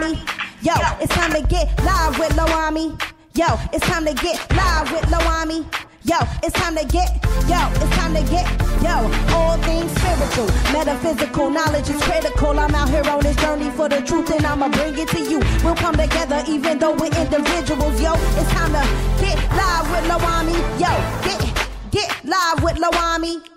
LOAHMMI. Yo, it's time to get live with LOAHMMI. Yo, it's time to get live with LOAHMMI. Yo, it's time to get, all things spiritual, metaphysical, knowledge is critical. I'm out here on this journey for the truth and I'ma bring it to you. We'll come together even though we're individuals. Yo, it's time to get live with LOAHMMI. Yo, get live with LOAHMMI.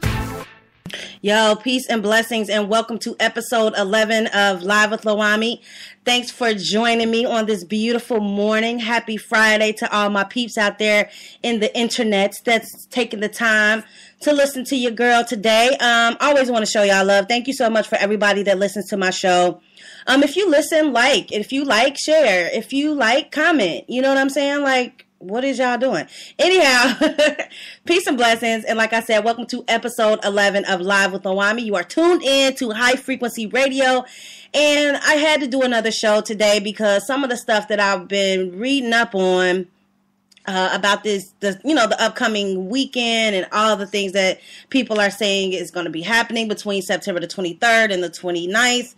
Yo, peace and blessings, and welcome to episode 11 of Live with LOAHMMI. Thanks for joining me on this beautiful morning. Happy Friday to all my peeps out there in the internet that's taking the time to listen to your girl today. I always want to show y'all love. Thank you so much for everybody that listens to my show. If you listen, like. If you like, share. If you like, comment. You know what I'm saying? Like, what is y'all doing? Anyhow, peace and blessings. And like I said, welcome to episode 11 of Live with LOAHMMI. You are tuned in to High Frequency Radio. And I had to do another show today because some of the stuff that I've been reading up on about the upcoming weekend and all the things that people are saying is going to be happening between September the 23rd and the 29th.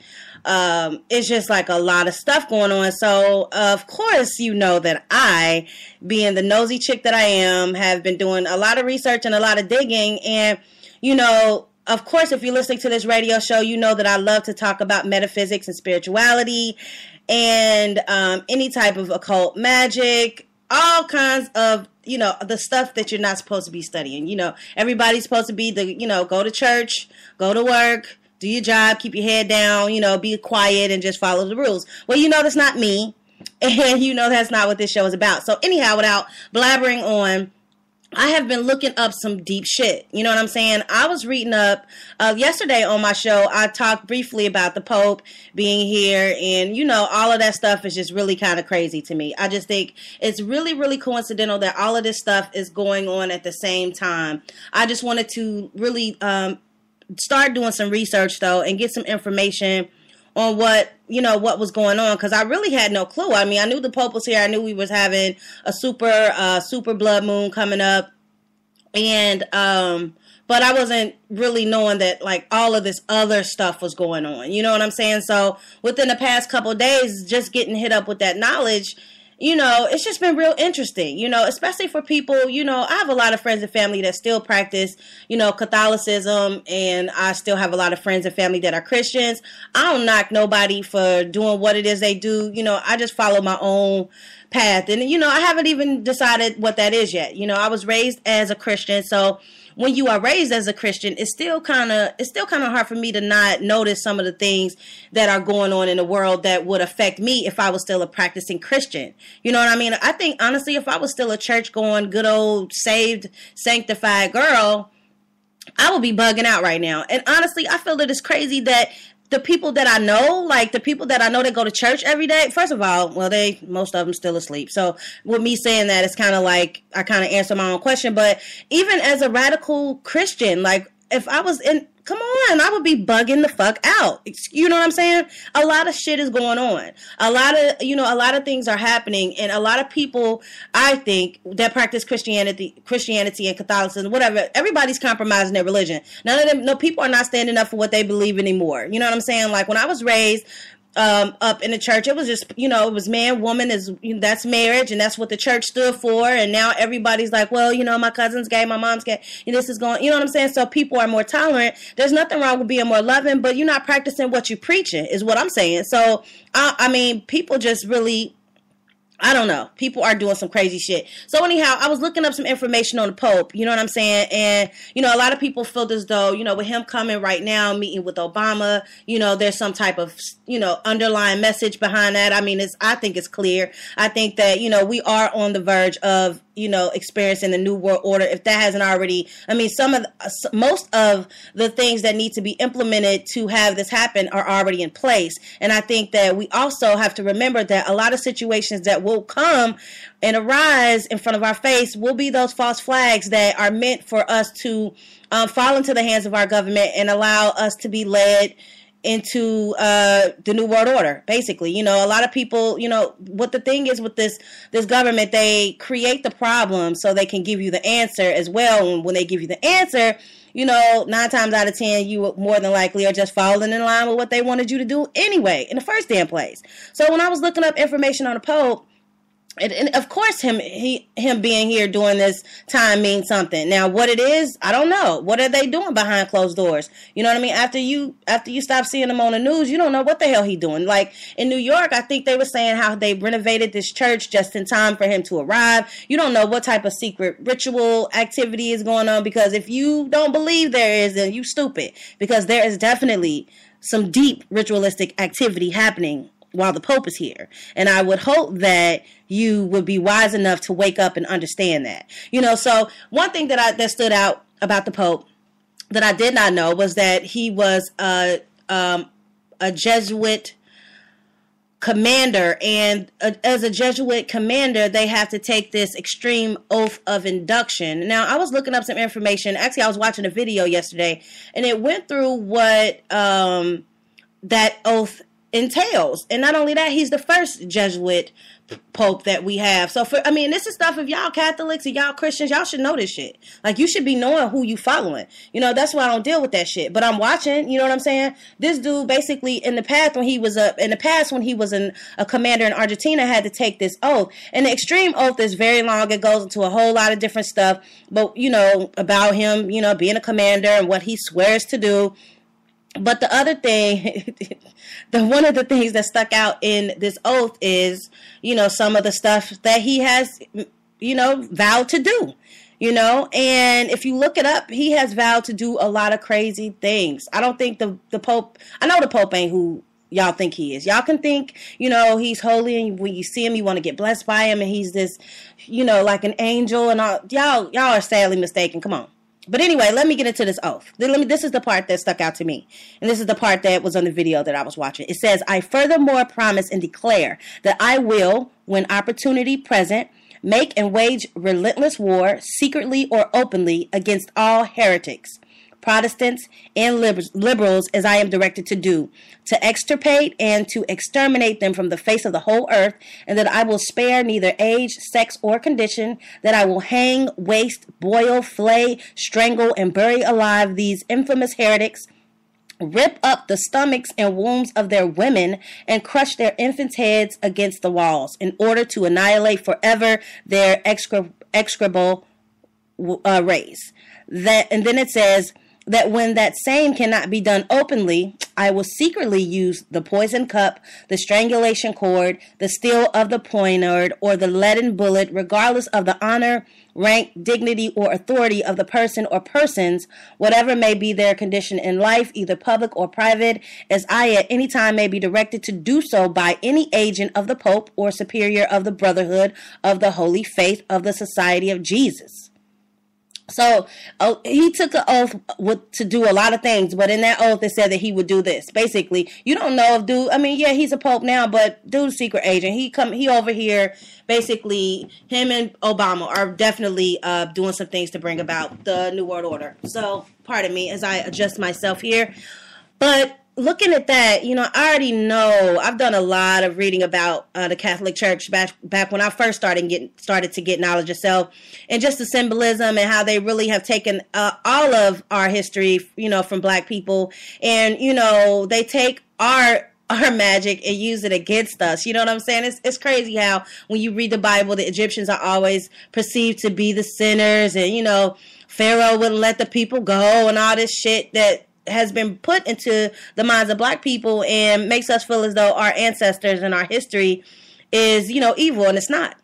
It's just like a lot of stuff going on. So, of course, you know that I, being the nosy chick that I am, have been doing a lot of research and a lot of digging. And, you know, of course, if you're listening to this radio show, you know that I love to talk about metaphysics and spirituality and any type of occult magic, all kinds of, you know, the stuff that you're not supposed to be studying. You know, everybody's supposed to be go to church, go to work, do your job, keep your head down, you know, be quiet and just follow the rules. Well, you know, that's not me. And you know, that's not what this show is about. So anyhow, without blabbering on, I have been looking up some deep shit. You know what I'm saying? I was reading up yesterday on my show. I talked briefly about the Pope being here, and you know, all of that stuff is just really kind of crazy to me. I just think it's really, really coincidental that all of this stuff is going on at the same time. I just wanted to really start doing some research though and get some information on what was going on, because I really had no clue. I mean, I knew the Pope was here. I knew we was having a super blood moon coming up, and but I wasn't really knowing that like all of this other stuff was going on. You know what I'm saying? So within the past couple of days, just getting hit up with that knowledge, you know, it's just been real interesting, you know, especially for people, you know, I have a lot of friends and family that still practice, you know, Catholicism, and I still have a lot of friends and family that are Christians. I don't knock nobody for doing what it is they do. You know, I just follow my own path. And, you know, I haven't even decided what that is yet. You know, I was raised as a Christian, so when you are raised as a Christian, it's still kind of hard for me to not notice some of the things that are going on in the world that would affect me if I was still a practicing Christian. You know what I mean? I think, honestly, if I was still a church-going, good old, saved, sanctified girl, I would be bugging out right now. And honestly, I feel that it's crazy that the people that I know, that go to church every day, first of all, well, most of them still asleep. So with me saying that, it's kind of like I kind of answer my own question. But even as a radical Christian, like if I was come on, I would be bugging the fuck out. You know what I'm saying? A lot of shit is going on. A lot of things are happening, and a lot of people, I think, that practice Christianity and Catholicism, whatever, everybody's compromising their religion. No, people are not standing up for what they believe anymore. You know what I'm saying? Like when I was raised up in the church, it was just, you know, it was man, woman, that's marriage, and that's what the church stood for. And now everybody's like, well, you know, my cousin's gay, my mom's gay, and this is going, you know what I'm saying? So people are more tolerant. There's nothing wrong with being more loving, but you're not practicing what you're preaching, is what I'm saying. So I mean, people just really, I don't know. People are doing some crazy shit. So anyhow, I was looking up some information on the Pope, you know what I'm saying? And, you know, a lot of people feel as though, you know, with him coming right now, meeting with Obama, you know, there's some type of, you know, underlying message behind that. I mean, I think it's clear. I think that, you know, we are on the verge of, you know, experiencing the new world order. If that hasn't already, I mean, most of the things that need to be implemented to have this happen are already in place. And I think that we also have to remember that a lot of situations that will come and arise in front of our face will be those false flags that are meant for us to fall into the hands of our government and allow us to be led into the New World Order, basically. You know, a lot of people, you know, what the thing is with this government, they create the problem so they can give you the answer as well. And when they give you the answer, you know, 9 times out of 10, you more than likely are just falling in line with what they wanted you to do anyway, in the first damn place. So when I was looking up information on the Pope, and of course, him being here during this time means something. Now, what it is, I don't know. What are they doing behind closed doors? You know what I mean? After you stop seeing him on the news, you don't know what the hell he doing. Like in New York, I think they were saying how they renovated this church just in time for him to arrive. You don't know what type of secret ritual activity is going on, because if you don't believe there is, then you stupid, because there is definitely some deep ritualistic activity happening while the Pope is here. And I would hope that you would be wise enough to wake up and understand that. You know, so one thing that stood out about the Pope that I did not know was that he was a Jesuit commander, and as a Jesuit commander, they have to take this extreme oath of induction. Now, I was looking up some information. Actually, I was watching a video yesterday, and it went through what that oath entails. And not only that, he's the first Jesuit Pope that we have. So this is stuff, if y'all Catholics and y'all Christians, y'all should know this shit. Like, you should be knowing who you following. You know, that's why I don't deal with that shit. But I'm watching, you know what I'm saying? This dude basically in the past when he was a commander in Argentina had to take this oath. And the extreme oath is very long. It goes into a whole lot of different stuff. But, you know, about him, you know, being a commander and what he swears to do. But the other thing, one of the things that stuck out in this oath is, you know, some of the stuff that he has, you know, vowed to do, you know, and if you look it up, he has vowed to do a lot of crazy things. I don't think the Pope, I know the Pope ain't who y'all think he is. Y'all can think, you know, he's holy, and when you see him, you want to get blessed by him, and he's this, you know, like an angel and all. Y'all are sadly mistaken. Come on. But anyway, let me get into this oath. This is the part that stuck out to me. And this is the part that was on the video that I was watching. It says, I furthermore promise and declare that I will, when opportunity present, make and wage relentless war, secretly or openly, against all heretics, Protestants, and liberals, as I am directed to do, to extirpate and to exterminate them from the face of the whole earth, and that I will spare neither age, sex, or condition, that I will hang, waste, boil, flay, strangle, and bury alive these infamous heretics, rip up the stomachs and wombs of their women, and crush their infants' heads against the walls, in order to annihilate forever their execrable race. And then it says that when that same cannot be done openly, I will secretly use the poison cup, the strangulation cord, the steel of the poniard, or the leaden bullet, regardless of the honor, rank, dignity, or authority of the person or persons, whatever may be their condition in life, either public or private, as I at any time may be directed to do so by any agent of the Pope or superior of the Brotherhood of the Holy Faith of the Society of Jesus. So he took an oath to do a lot of things, but in that oath it said that he would do this. Basically, you don't know if dude, I mean, yeah, he's a Pope now, but dude's secret agent. He over here, basically, him and Obama are definitely doing some things to bring about the New World Order. So, pardon me as I adjust myself here. But looking at that, you know, I already know, I've done a lot of reading about the Catholic Church back when I first started to get knowledge of self, and just the symbolism and how they really have taken all of our history, you know, from Black people, and, you know, they take our magic and use it against us. You know what I'm saying? It's crazy how when you read the Bible, the Egyptians are always perceived to be the sinners, and, you know, Pharaoh wouldn't let the people go and all this shit that has been put into the minds of Black people and makes us feel as though our ancestors and our history is, you know, evil, and it's not.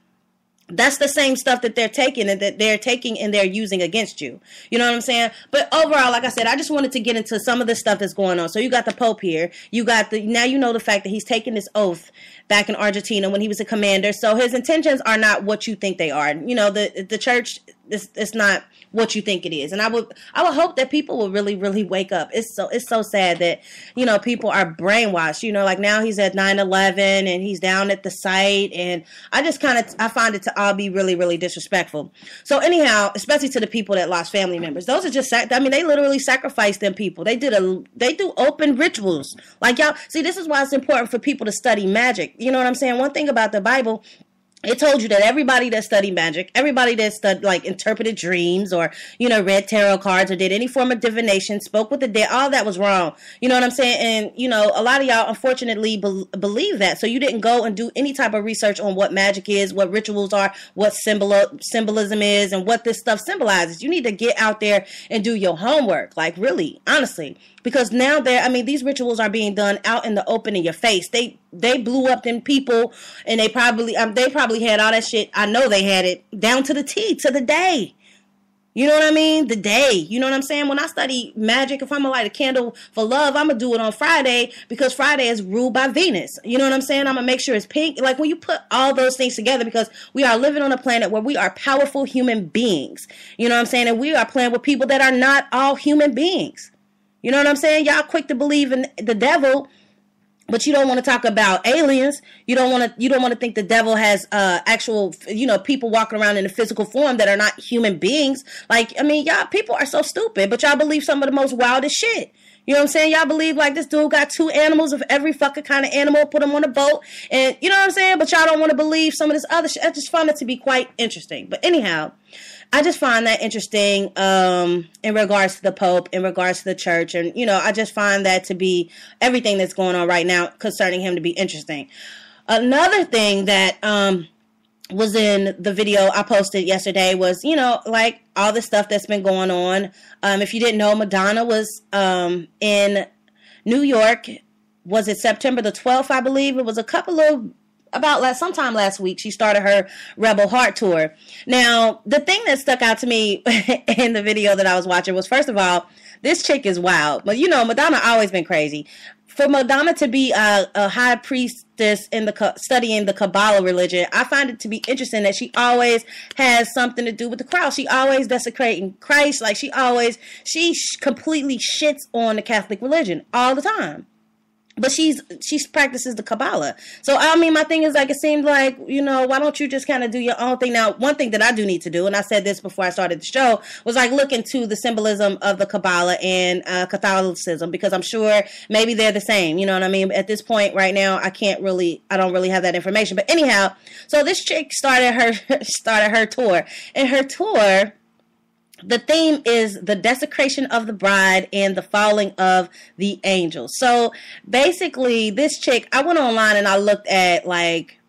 That's the same stuff that they're taking and they're using against you. You know what I'm saying? But overall, like I said, I just wanted to get into some of the stuff that's going on. So you got the Pope here. Now you know the fact that he's taking this oath back in Argentina when he was a commander. So his intentions are not what you think they are. You know, the church it's not what you think it is. And I would hope that people will really, really wake up. It's so sad that, you know, people are brainwashed. You know, like now he's at 9/11 and he's down at the site, and I find it to all be really, really disrespectful. So anyhow, especially to the people that lost family members, those are just, I mean, they literally sacrificed them people. They do open rituals. Like, y'all, see, this is why it's important for people to study magic. You know what I'm saying? One thing about the Bible, it told you that everybody that studied magic, everybody that studied, like, interpreted dreams or, you know, read tarot cards or did any form of divination, spoke with the dead, all that was wrong. You know what I'm saying? And, you know, a lot of y'all, unfortunately, believe that. So you didn't go and do any type of research on what magic is, what rituals are, what symbolism is, and what this stuff symbolizes. You need to get out there and do your homework. Like, really, honestly. Because now these rituals are being done out in the open in your face. They blew up them people, and they probably had all that shit. I know they had it down to the T, to the day. You know what I mean? The day. You know what I'm saying? When I study magic, if I'm going to light a candle for love, I'm going to do it on Friday, because Friday is ruled by Venus. You know what I'm saying? I'm going to make sure it's pink. Like, when you put all those things together, because we are living on a planet where we are powerful human beings. You know what I'm saying? And we are playing with people that are not all human beings. You know what I'm saying? Y'all quick to believe in the devil, but you don't want to talk about aliens. You don't want to think the devil has actual, you know, people walking around in a physical form that are not human beings. Like, I mean, y'all people are so stupid, but y'all believe some of the most wildest shit. You know what I'm saying? Y'all believe, like, this dude got 2 animals of every fucking kind of animal, put them on a boat, and you know what I'm saying? But y'all don't want to believe some of this other shit. I just find it to be quite interesting. But anyhow, I just find that interesting in regards to the Pope, in regards to the church. And, you know, I just find that to be everything that's going on right now concerning him to be interesting. Another thing that was in the video I posted yesterday was, you know, like, all the stuff that's been going on. If you didn't know, Madonna was in New York. Was it September the 12th, I believe? It was sometime last week, she started her Rebel Heart tour. Now, the thing that stuck out to me in the video that I was watching was, first of all, this chick is wild. But, you know, Madonna always been crazy. For Madonna to be a high priestess studying the Kabbalah religion, I find it to be interesting that she always has something to do with the cross. She always desecrating Christ. Like, she completely shits on the Catholic religion all the time. But she practices the Kabbalah. So, I mean, my thing is, like, it seemed like, you know, why don't you just kind of do your own thing? Now, one thing that I do need to do, and I said this before I started the show, was, like, look into the symbolism of the Kabbalah and Catholicism, because I'm sure maybe they're the same. You know what I mean? At this point right now, I don't really have that information. But anyhow, so this chick started her tour. And her tour, the theme is the desecration of the bride and the falling of the angels. So basically, this chick, I went online and I looked at, like,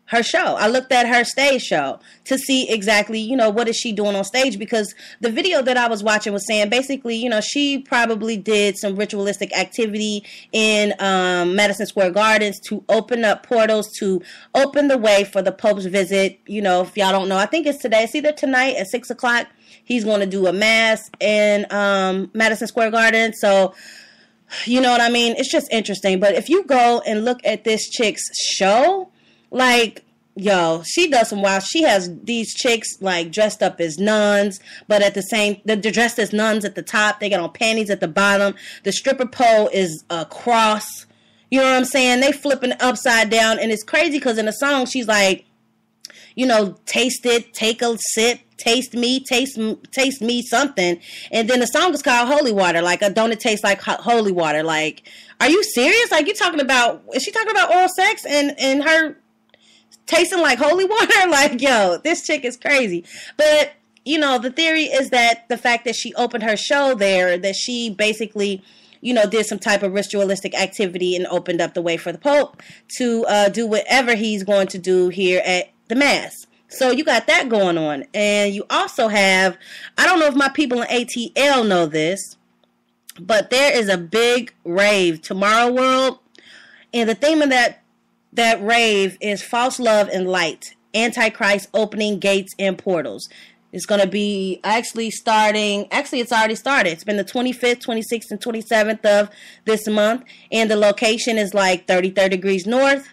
her show. I looked at her stage show to see exactly, you know, what is she doing on stage, because the video that I was watching was saying basically, you know, she probably did some ritualistic activity in Madison Square Gardens to open up portals, to open the way for the Pope's visit. You know, if y'all don't know, I think it's today. It's either tonight at 6 o'clock. He's going to do a mass in Madison Square Garden. So, you know what I mean? It's just interesting. But if you go and look at this chick's show, like, yo, she does some wild. She has these chicks, like, dressed up as nuns, but they're dressed as nuns at the top. They got on panties at the bottom. The stripper pole is a cross. You know what I'm saying? They flipping upside down. And it's crazy because in the song, she's like, you know, taste it, take a sip, taste me something. And then the song is called Holy Water. Like, don't it taste like holy water? Like, are you serious? Like, is she talking about oral sex and her tasting like holy water? Like, yo, this chick is crazy. But, you know, the theory is that the fact that she opened her show there, that she basically, you know, did some type of ritualistic activity and opened up the way for the Pope to do whatever he's going to do here at the Mass. So you got that going on. And you also have, I don't know if my people in ATL know this, but there is a big rave, Tomorrow World. And the theme of that rave is false love and light, Antichrist opening gates and portals. It's going to be it's already started. It's been the 25th, 26th, and 27th of this month. And the location is like 33rd degrees north,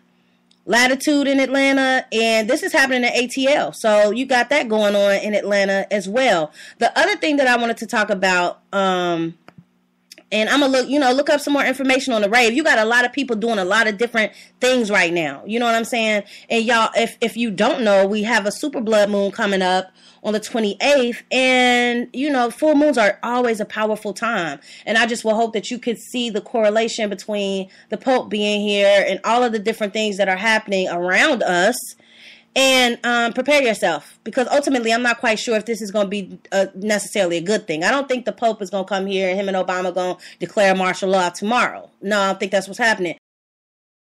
latitude in Atlanta, and this is happening at ATL. So you got that going on in Atlanta as well. The other thing that I wanted to talk about, and I'm gonna look up some more information on the rave. You got a lot of people doing a lot of different things right now. You know what I'm saying? And y'all, if you don't know, we have a super blood moon coming up on the 28th, and full moons are always a powerful time. And I just will hope that you could see the correlation between the Pope being here and all of the different things that are happening around us. And prepare yourself, because ultimately I'm not quite sure if this is going to be necessarily a good thing. I don't think the Pope is going to come here and him and Obama going to declare martial law tomorrow. No, I don't think that's what's happening.